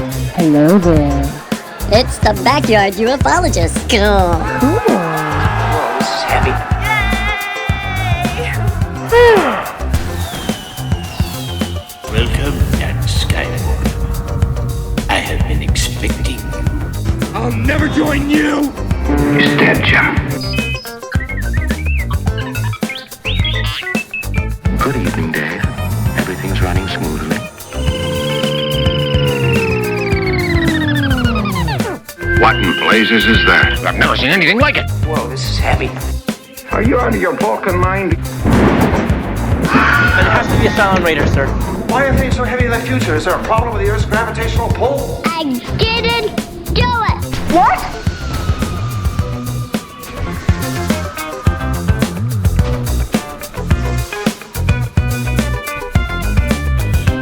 Hello there. It's the Backyard Ufologist. Cool. Whoa, this is heavy. Welcome, Dan Skywalker. I have been expecting you. I'll never join you! He's dead, Jim. Good evening, Dave. Everything's running smoothly. What in blazes is that? I've never seen anything like it. Whoa, this is heavy. Are you out of your Balkan mind? It has to be a silent radar, sir. Why are things so heavy in the future? Is there a problem with the Earth's gravitational pull? I didn't do it. What?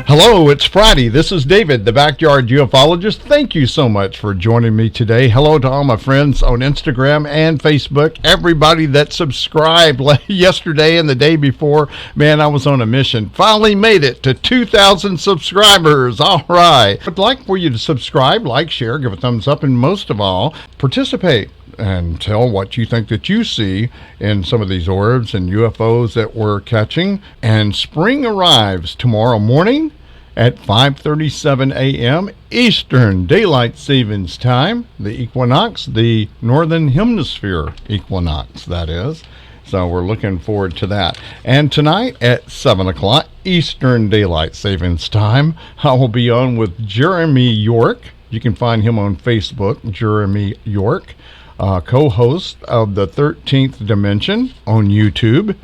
Hello, it's Friday. This is David, the Backyard Ufologist. Thank you so much for joining me today. Hello to all my friends on Instagram and Facebook. Everybody that subscribed yesterday and the day before. Man, I was on a mission. Finally made it to 2,000 subscribers. All right. I'd like for you to subscribe, like, share, give a thumbs up, and most of all, participate and tell what you think that you see in some of these orbs and UFOs that we're catching. And spring arrives tomorrow morning at 5:37 a.m. Eastern Daylight Savings Time, the equinox, the Northern Hemisphere equinox, that is. So we're looking forward to that. And tonight at 7 o'clock Eastern Daylight Savings Time, I will be on with Jeremy York. You can find him on Facebook, Jeremy York, co-host of the 13th Dimension on YouTube.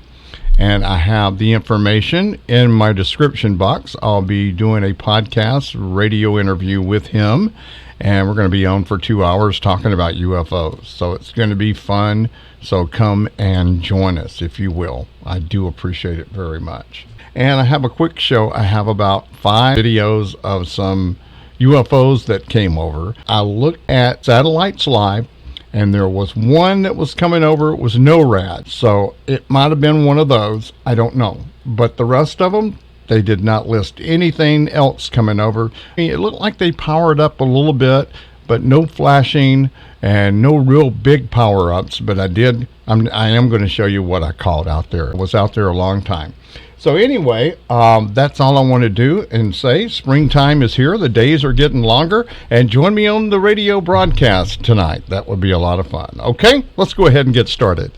And I have the information in my description box. I'll be doing a podcast radio interview with him, and we're going to be on for 2 hours talking about UFOs. So it's going to be fun. So come and join us, if you will. I do appreciate it very much. And I have a quick show. I have about 5 videos of some UFOs that came over. I looked at satellites live, and there was one that was coming over. It was NORAD, so it might have been one of those. I don't know. But the rest of them, they did not list anything else coming over. It looked like they powered up a little bit, but no flashing and no real big power-ups. But I am going to show you what I caught out there. It was out there a long time. So anyway, that's all I want to do and say. Springtime is here. The days are getting longer. And join me on the radio broadcast tonight. That would be a lot of fun. Okay, let's go ahead and get started.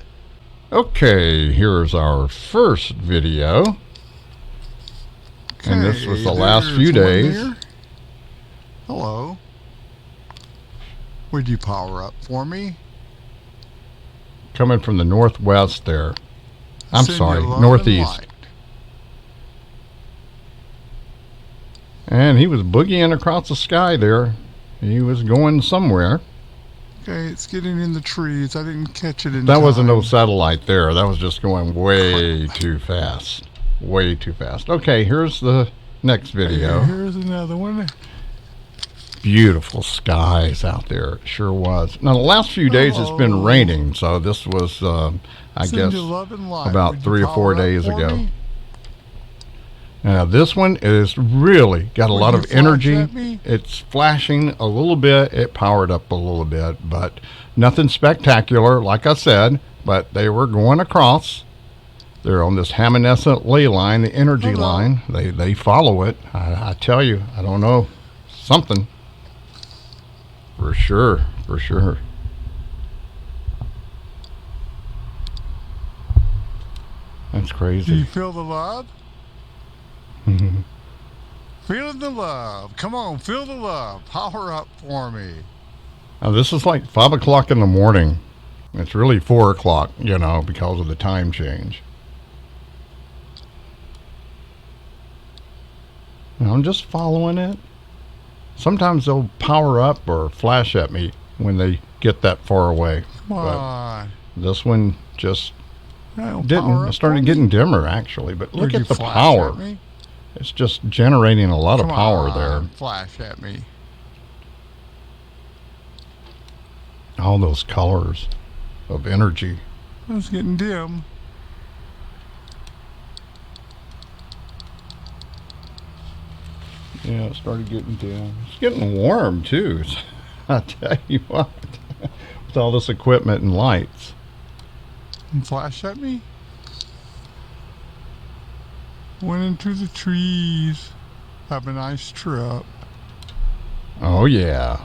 Okay, here's our first video. Okay, and this was the last few days. Here. Hello. Would you power up for me? Coming from the northwest there. I'm sorry, northeast. And he was boogieing across the sky there. He was going somewhere. Okay, it's getting in the trees. I didn't catch it in time. That wasn't no satellite there. That was just going way too fast. Way too fast. Okay, here's the next video. Here's another one. Beautiful skies out there. It sure was. Now, the last few days it's been raining, so this was, I guess, about 3 or 4 days ago. Now this one is really got a lot of energy. It's flashing a little bit. It powered up a little bit, but nothing spectacular, like I said. But they were going across. They're on this heminescent ley line, the energy line. They follow it. I tell you, I don't know, something for sure, for sure. That's crazy. Do you feel the love? Feeling the love. Come on, feel the love. Power up for me. Now, this is like 5 o'clock in the morning. It's really 4 o'clock, you know, because of the time change. And I'm just following it. Sometimes they'll power up or flash at me when they get that far away. Come on. But this one just didn't. It started getting dimmer, actually. But look at the power. It's just generating a lot of power there. Flash at me. All those colors of energy. It's getting dim. Yeah, it started getting dim. It's getting warm too. I tell you what, with all this equipment and lights. And flash at me. Went into the trees. Have a nice trip. Oh yeah.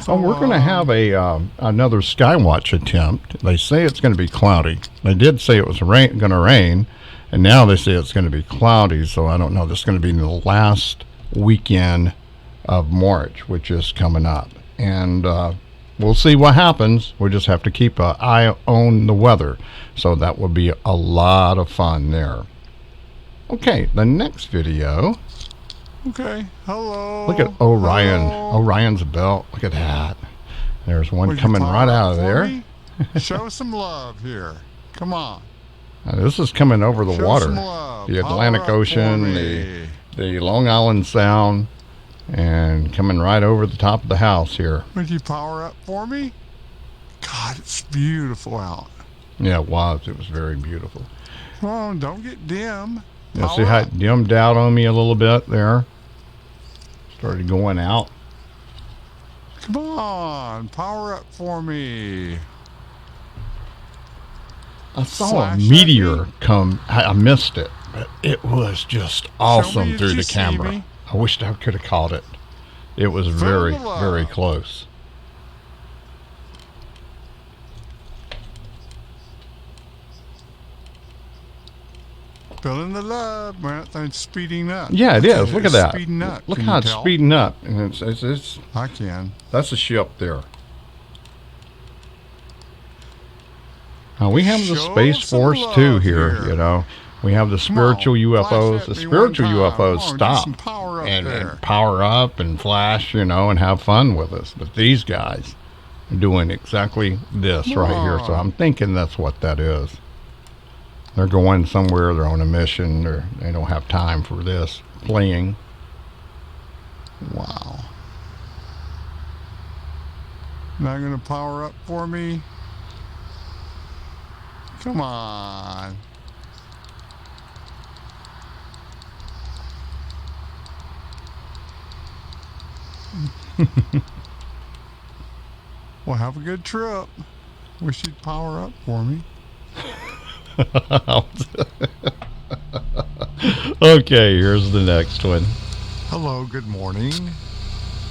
So, we're going to have a another Skywatch attempt. They say it's going to be cloudy. They did say it was going to rain, and now they say it's going to be cloudy. So I don't know. This is going to be the last weekend of March, which is coming up, and we'll see what happens. We just have to keep an eye on the weather. So that will be a lot of fun there. Okay, the next video. Okay, hello. Look at Orion. Hello. Orion's belt. Look at that. There's one Would you coming power right up out of for there. me? Show some love here. Come on. Now, this is coming over the Show water. some love. The Power Atlantic up for Ocean, me. the Long Island Sound, and coming right over the top of the house here. Would you power up for me? God, it's beautiful out. Yeah, it was. It was very beautiful. Come on, don't get dim. You Power see how up. it dimmed out on me a little bit there? Started going out. Come on, power up for me. I saw Flash a at meteor me. come. I missed it, but it was just awesome if through you the see camera. me. I wished I could have caught it. It was Feel very, the love. very close. Feeling the love, man. That thing's speeding up. Yeah, it is. Look at It's that. Speeding up. Look Can how you it's tell? speeding up, and it's I can. that's a ship there. Now we have the Show Space some Force love too here. here. You know, we have the Come spiritual on, flash UFOs. at The me spiritual one time. UFOs Come on, get stop some power up and there. power up and flash, you know, and have fun with us. But these guys are doing exactly this Come right here. So on. I'm thinking that's what that is. They're going somewhere. They're on a mission. They don't have time for this playing. Wow. Not gonna power up for me? Come on. Well, have a good trip. Wish you'd power up for me. Okay, here's the next one. Hello, good morning.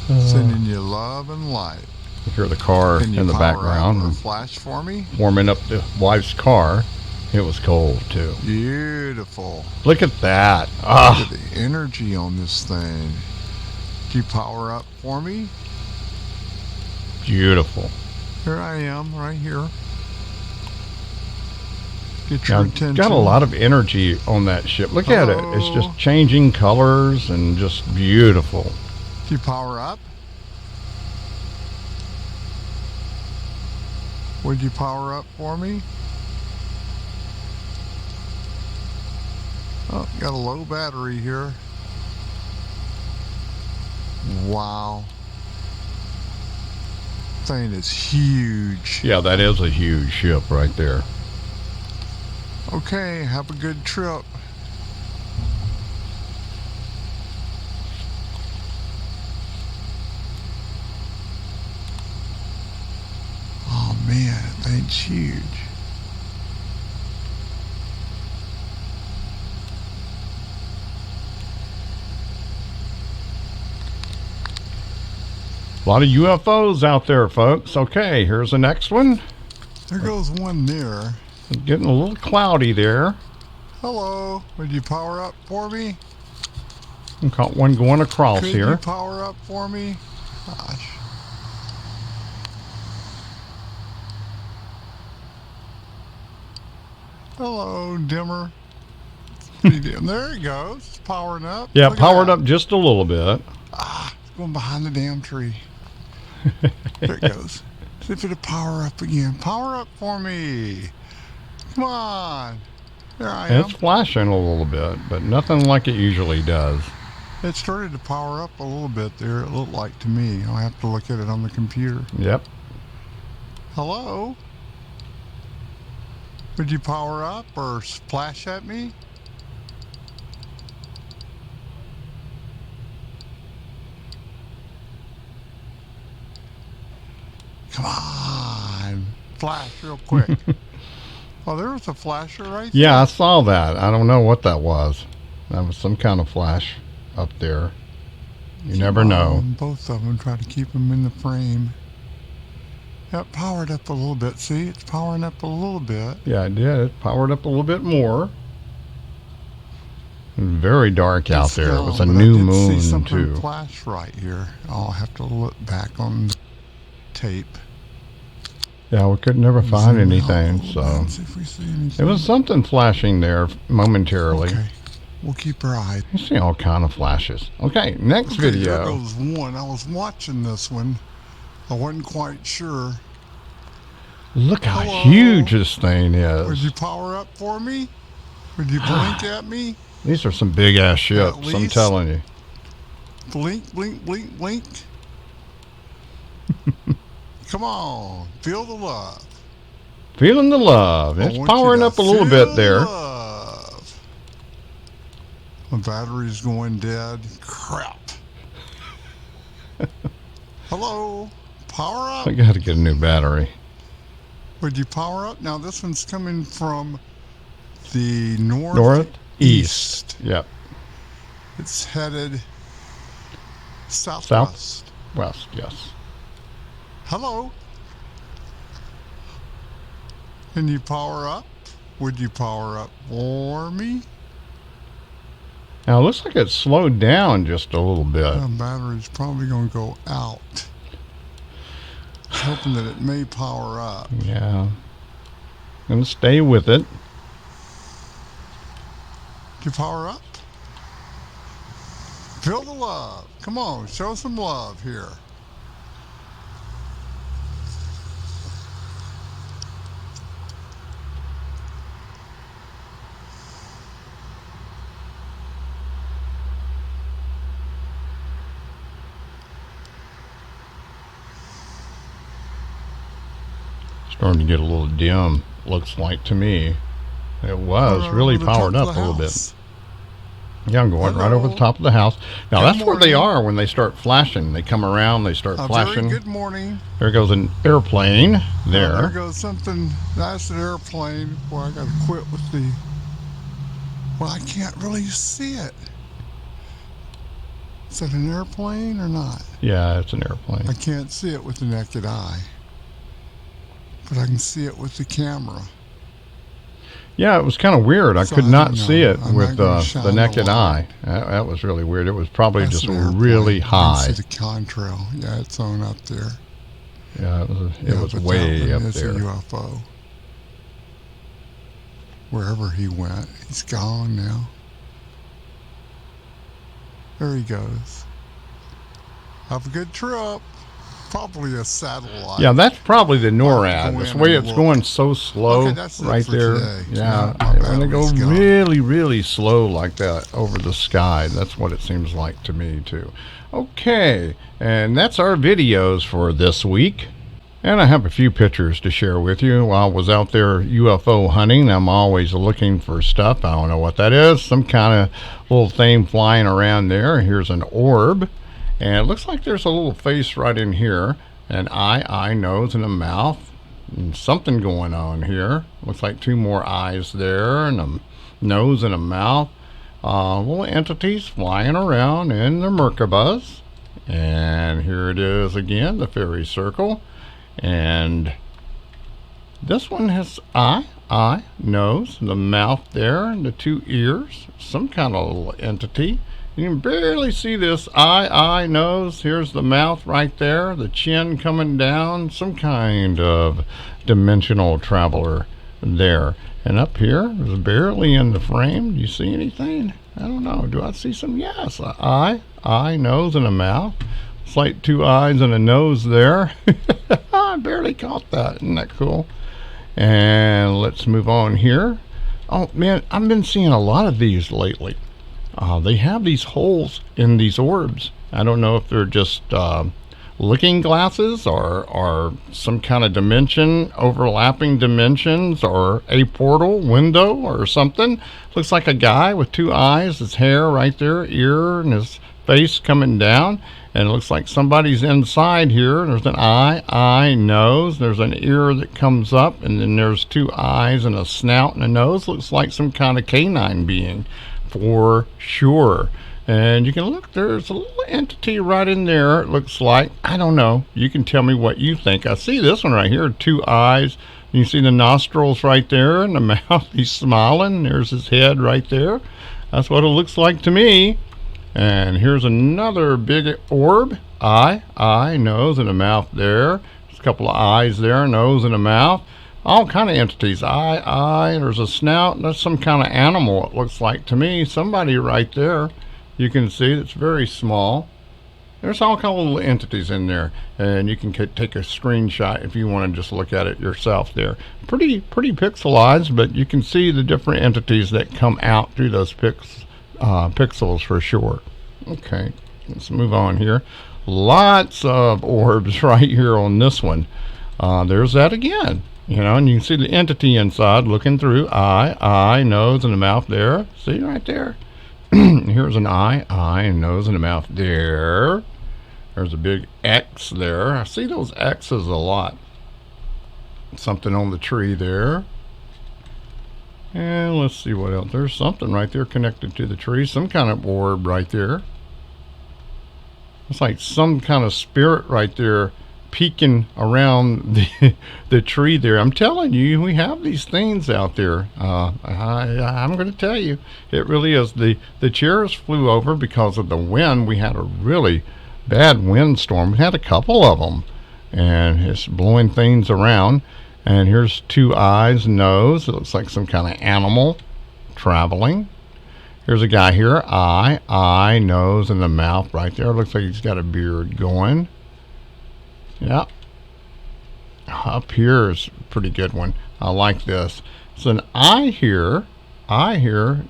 Sending you love and light. You hear the car Can you in the power up background or flash for me? warming up the wife's car. It was cold too. Beautiful. Look at that. Look Ah, at the energy on this thing. Can you power up for me? beautiful. Here I am, right here. Get your Now, attention. got a lot of energy on that ship. Look at it. It's Hello. just changing colors and just beautiful. Can you power up? Would you power up for me? Oh, got a low battery here. Wow. Thing is huge. Yeah, that is a huge ship right there. Okay, have a good trip. Oh man, that thing's huge. A lot of UFOs out there, folks. Okay, here's the next one. There goes one there. Getting a little cloudy there. Hello, would you power up for me? We caught one going across Could here. you power up for me? Gosh. Hello, dimmer. Pretty dim. There it goes. It's powering up. Yeah, Look at powered that. up just a little bit. It's going behind the damn tree. There it goes. See if it'll power up again. Power up for me. Come on. There I am. It's flashing a little bit, but nothing like it usually does. It started to power up a little bit there, it looked like to me. I'll have to look at it on the computer. Yep. Hello? Would you power up or splash at me? Come on. Flash real quick. Oh, there was a flasher right there. Yeah, I saw that. I don't know what that was. That was some kind of flash up there. You never know. Both of them, try to keep them in the frame. Yep, powered up a little bit. See, it's powering up a little bit. Yeah, it did. It powered up a little bit more. Very dark out there. It was a new moon, see something too. Flash right here. I'll have to look back on the tape. Yeah, we could never find anything, so. Let's see if we see anything. There was something flashing there momentarily. Okay, we'll keep our eye. You see all kind of flashes. Okay, next video. There goes one. I was watching this one. I wasn't quite sure. Look how huge this thing Would is. you power up for me? Would you blink at me? These are some big ass ships, I'm least. telling you. Blink, blink, blink, blink. Come on, feel the love. Feeling the love. It's powering up a little bit there. Love. My battery's going dead. Crap. Hello, power up. I got to get a new battery. Would you power up? Now this one's coming from the northeast. Northeast. Yep. It's headed southwest. West, yes. Hello. Can you power up? Would you power up for me? Now it looks like it slowed down just a little bit. The battery's probably going to go out. Hoping that it may power up. Yeah. Gonna stay with it. Did you power up? Feel the love. Come on, show some love here. Starting to get a little dim, looks like to me. It was really powered up a little bit. Yeah, I'm going right over the top of the house. Now that's where they are when they start flashing. They come around, they start flashing. Very good morning. There goes an airplane there. There goes something. That's an airplane. Boy, I got to quit with the. Well, I can't really see it. Is that an airplane or not? Yeah, it's an airplane. I can't see it with the naked eye, but I can see it with the camera. Yeah, it was kind of weird. I could not see it with the naked the eye. That was really weird. It was probably That's just an airplane. really I can high. see the contrail. Yeah, it's on up there. Yeah, it was but way that up one is there. a UFO. Wherever he went, he's gone now. There he goes. Have a good trip. Probably a satellite. Yeah, that's probably the NORAD. Go That's in the way and it's look. going so slow Okay, that's it right for there. today. Yeah, My when they go battery's gone. really, really slow like that over the sky, that's what it seems like to me too. Okay, and that's our videos for this week. And I have a few pictures to share with you. While I was out there UFO hunting, I'm always looking for stuff. I don't know what that is. Some kind of little thing flying around there. Here's an orb. And it looks like there's a little face right in here. An eye, nose, and a mouth. And something going on here. Looks like two more eyes there, and a nose and a mouth. Little entities flying around in the Merkabahs. And here it is again, the fairy circle. And this one has eye, nose, the mouth there, and the two ears. Some kind of little entity. You can barely see this eye, nose. Here's the mouth right there, the chin coming down. Some kind of dimensional traveler there. And up here is barely in the frame. Do you see anything? I don't know. Do I see some? Yes, eye, nose, and a mouth. It's like two eyes and a nose there. I barely caught that. Isn't that cool? And let's move on here. Oh, man, I've been seeing a lot of these lately. They have these holes in these orbs. I don't know if they're just looking glasses or some kind of dimension, overlapping dimensions, or a portal window or something. Looks like a guy with two eyes, his hair right there, ear, and his face coming down, and it looks like somebody's inside here. There's an eye, nose. There's an ear that comes up, and then there's two eyes and a snout and a nose. Looks like some kind of canine being, for sure. And you can look, there's a little entity right in there, it looks like. I don't know. You can tell me what you think. I see this one right here, two eyes. You see the nostrils right there and the mouth. He's smiling. There's his head right there. That's what it looks like to me. And here's another big orb. Eye, nose, and a mouth there. There's a couple of eyes there, nose and a mouth. All kind of entities. Eye, there's a snout. That's some kind of animal, it looks like to me. Somebody right there. You can see it's very small. There's all kind of little entities in there, and you can take a screenshot if you want to just look at it yourself there. Pretty pixelized, but you can see the different entities that come out through those pixels for sure. Okay, let's move on here. Lots of orbs right here on this one. There's that again, you know, and you can see the entity inside looking through. Eye, nose, and a mouth there. See right there? Here's an eye, and nose, and a mouth there. There's a big X there. I see those X's a lot. Something on the tree there. And let's see what else. There's something right there connected to the tree. Some kind of orb right there. It's like some kind of spirit right there peeking around the tree there. I'm telling you, we have these things out there. I'm going to tell you, it really is. The chairs flew over because of the wind. We had a really bad windstorm. We had a couple of them, and it's blowing things around. And here's two eyes, nose. It looks like some kind of animal traveling. Here's a guy here, eye, nose, and the mouth right there. Looks like he's got a beard going. Yeah, up here is a pretty good one. I like this. It's an eye here,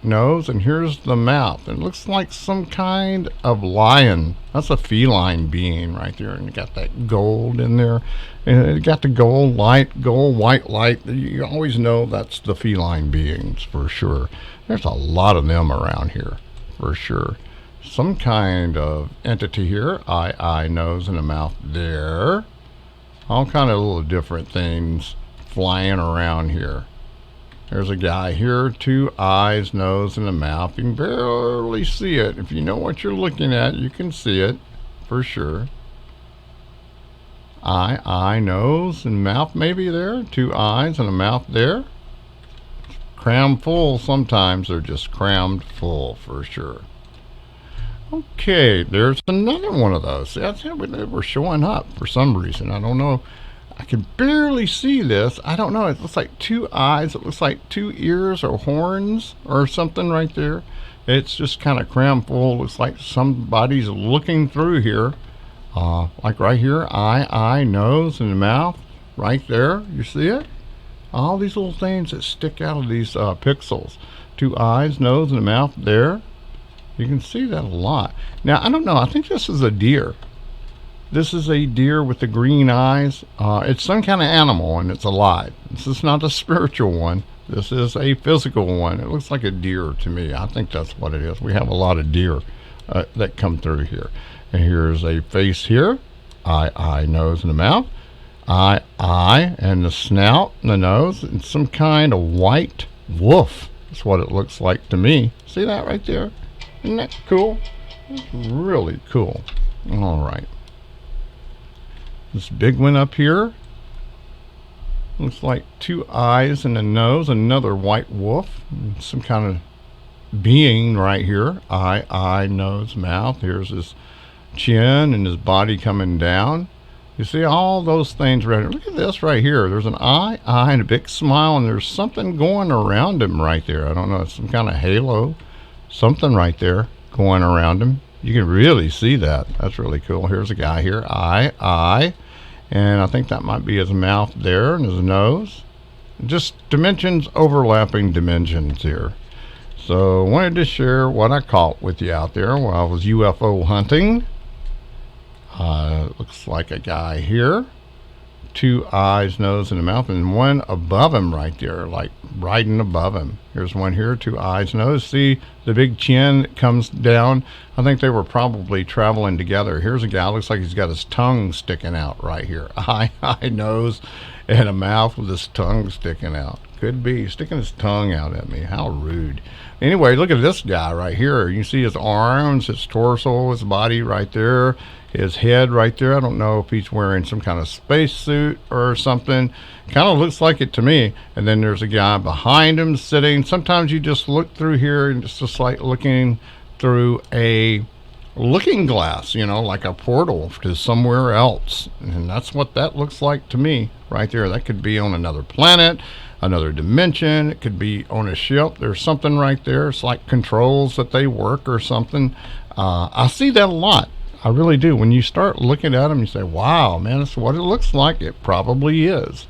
nose, and here's the mouth. It looks like some kind of lion. That's a feline being right there, and you got that gold in there, and it got the gold white light. You always know that's the feline beings for sure. There's a lot of them around here for sure. Some kind of entity here, eye, nose, and a mouth there. All kind of little different things flying around here. There's a guy here, two eyes, nose, and a mouth. You can barely see it. If you know what you're looking at, you can see it for sure. Eye, nose, and mouth maybe there. Two eyes and a mouth there. Crammed full. Sometimes they're just crammed full for sure. Okay, there's another one of those. That's how they were showing up for some reason. I don't know. I can barely see this. I don't know. It looks like two eyes. It looks like two ears or horns or something right there. It's just kind of crammed full. Looks like somebody's looking through here. Like right here, eye, nose, and mouth. Right there. You see it? All these little things that stick out of these pixels. Two eyes, nose, and a mouth there. You can see that a lot. Now, I don't know. I think this is a deer. This is a deer with the green eyes. It's some kind of animal, and it's alive. This is not a spiritual one. This is a physical one. It looks like a deer to me. I think that's what it is. We have a lot of deer that come through here. And here's a face here. Eye, nose, and a mouth. Eye, and the snout, and the nose, and some kind of white wolf. That's what it looks like to me. See that right there? Isn't that cool? That's really cool. All right. This big one up here looks like two eyes and a nose. Another white wolf. Some kind of being right here. Eye, nose, mouth. Here's his chin and his body coming down. You see all those things right here. Look at this right here. There's an eye, and a big smile, and there's something going around him right there. I don't know. It's some kind of halo. Something right there going around him. You can really see that. That's really cool. Here's a guy here. Eye, and I think that might be his mouth there and his nose. Just dimensions, overlapping dimensions here. So I wanted to share what I caught with you out there while I was UFO hunting. Looks like a guy here. 2 eyes, nose, and a mouth, and one above him right there, like right and above him. Here's one here, 2 eyes, nose. See the big chin that comes down? I think they were probably traveling together. Here's a guy, looks like he's got his tongue sticking out right here. Eye, nose, and a mouth with his tongue sticking out. Could be sticking his tongue out at me. How rude. Anyway, look at this guy right here. You can see his arms, his torso, his body right there, his head right there. I don't know if he's wearing some kind of spacesuit or something. Kind of looks like it to me. And then there's a guy behind him sitting. Sometimes you just look through here and it's just like looking through a looking glass, you know, like a portal to somewhere else. And that's what that looks like to me right there. That could be on another planet, another dimension. It could be on a ship. There's something right there. It's like controls that they work or something. I see that a lot. I really do. When you start looking at them, you say, wow, man, that's what it looks like. It probably is.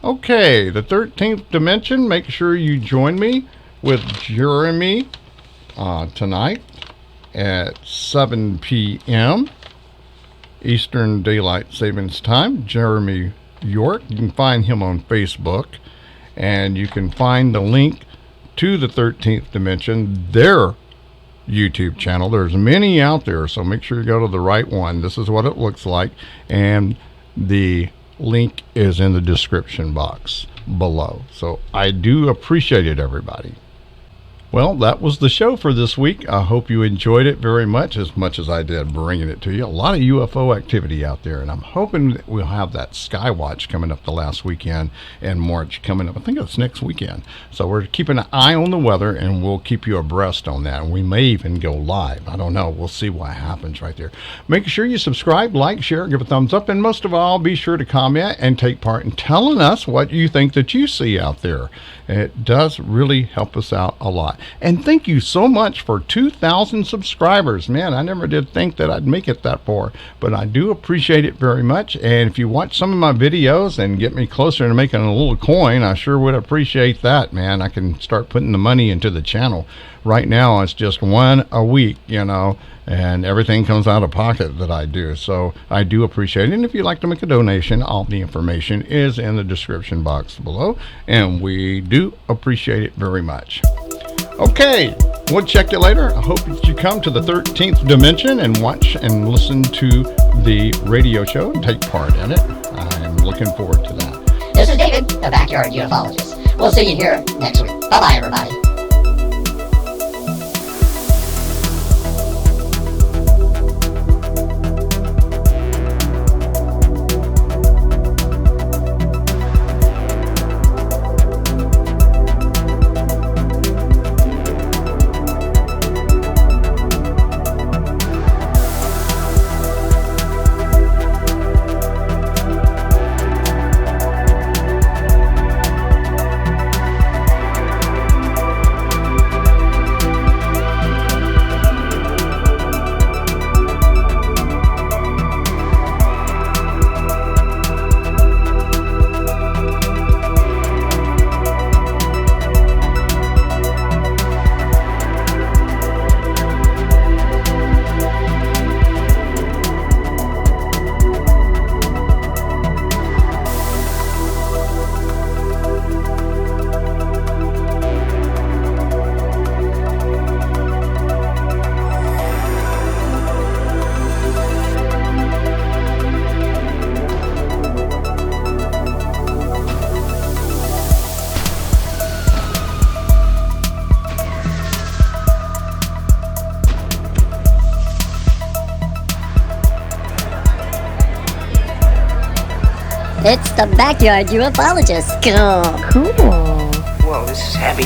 Okay, the 13th dimension. Make sure you join me with Jeremy tonight at 7 p.m. Eastern Daylight Savings Time. Jeremy York. You can find him on Facebook. And you can find the link to the 13th dimension, their YouTube channel. There's many out there, so make sure you go to the right one. This is what it looks like, and the link is in the description box below. So I do appreciate it, everybody. Well, that was the show for this week. I hope you enjoyed it very much as I did bringing it to you. A lot of UFO activity out there, and I'm hoping that we'll have that Skywatch coming up the last weekend in March coming up. I think it's next weekend. So we're keeping an eye on the weather, and we'll keep you abreast on that. And we may even go live. I don't know. We'll see what happens right there. Make sure you subscribe, like, share, give a thumbs up, and most of all, be sure to comment and take part in telling us what you think that you see out there. It does really help us out a lot. And thank you so much for 2,000 subscribers. Man, I never did think that I'd make it that far, but I do appreciate it very much. And if you watch some of my videos and get me closer to making a little coin, I sure would appreciate that, man. I can start putting the money into the channel. Right now, it's just one a week, you know, and everything comes out of pocket that I do. So I do appreciate it. And if you'd like to make a donation, all the information is in the description box below. And we do appreciate it very much. Okay, we'll check you later. I hope that you come to the 13th dimension and watch and listen to the radio show and take part in it. I'm looking forward to that. This is David, the Backyard Ufologist. We'll see you here next week. Bye-bye, everybody. It's the Backyard Ufologist. Cool. Whoa, this is heavy.